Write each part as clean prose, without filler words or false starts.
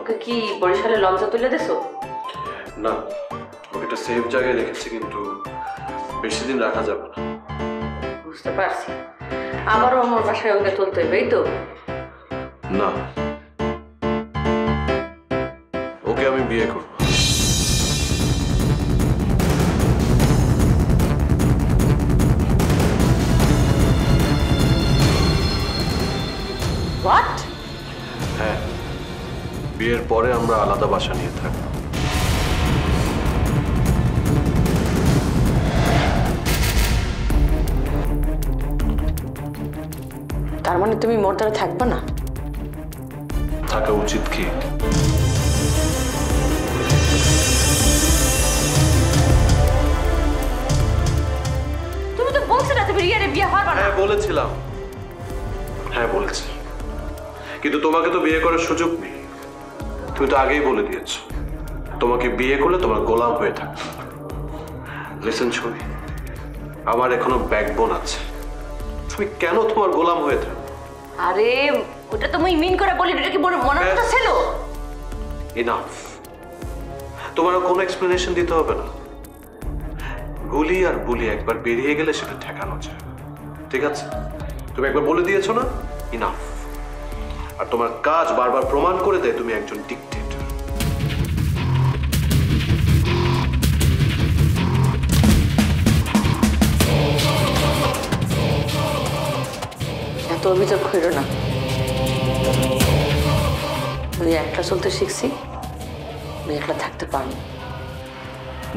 ওকে কি বরিশালে লঞ্চে তুলে দিছো? না, ওকে একটা সেফ জায়গায় রেখেছি, কিন্তু বেশি দিন রাখা যাবে না। বুঝতে পারছি, আবারও আমার বাসায় ওকে তুলতে হবে, এই তো? না, ওকে আমি বিয়ে করব। হোয়াট? হ্যাঁ, বিয়ের পরে আমরা আলাদা বাসা নিয়ে থাকবো। তার মানে তুমি মোর দ্বারা থাকবে না? থাকা উচিত কি? তুমি তো বলছিলে না তুমি রিয়ারে বিয়ে হবে না। হ্যাঁ বলেছিলাম, হ্যাঁ বলেছি, কিন্তু তোমাকে তো বিয়ে করার সুযোগ নেই। তুমি তো আগেই বলে দিয়েছ তোমাকে বিয়ে করলে তোমার গোলাম হয়ে থাকবে। লিসেন ছবি, আমার এখনো ব্যাকবোন আছে, তুমি কেন তোমার গোলাম হয়ে থাকবে? আরে ওটা তুমি মিন করে বলি, এটা কি মনে কথা ছিল? ইনাফ, তোমার কোনো এক্সপ্লেনেশন দিতে হবে না। গুলি আর বুলি একবার বেরিয়ে গেলে সেটা ঠেকানো যায়, ঠিক আছে? তুমি একবার বলে দিয়েছো না, ইনাফ। আর তোমার কাজ বারবার প্রমাণ করে দেয় তুমি একজন ডিক্টেটর। এত অভিযোগ হইল না, আমি একলা চলতে শিখছি, আমি একলা থাকতে পারবো।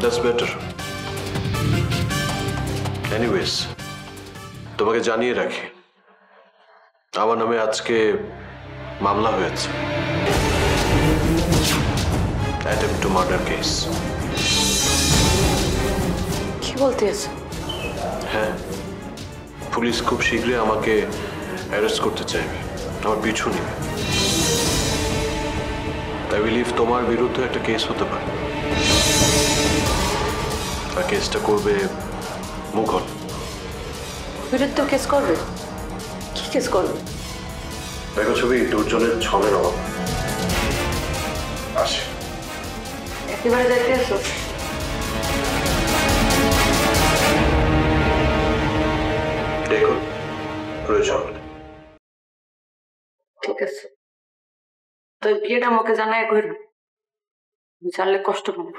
That's better. এনিওয়েজ, তোমাকে জানিয়ে রাখি, আমার নামে আজকে মামলা হয়েছে, অ্যাটেম্পট টু মার্ডার কেস। কি বলতে আছে? হ্যাঁ, পুলিশ খুব শীঘ্রই আমাকে অ্যারেস্ট করতে চাইবে, আমার পিছু নিবে। আই বিলিভ তোমার বিরুদ্ধে একটা কেস হতে পারে, আর কেসটা করবে মুঘল। বিরুদ্ধে কেস করবে? কি কেস করবে? দেখো ছবি, দুজনের ছলের অভাব। আসে একেবারে যাইতে আসো। দেখুন, প্রয়োজন ঠিক আছে, তো বিয়েটা আমাকে জানায় কইল, জানলে কষ্ট পাবো।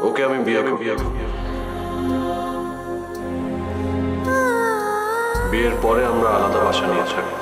ওকে আমি বিয়ে করব। বিয়ের পরে আমরা আলাদা বাসা নিয়ে থাকবো।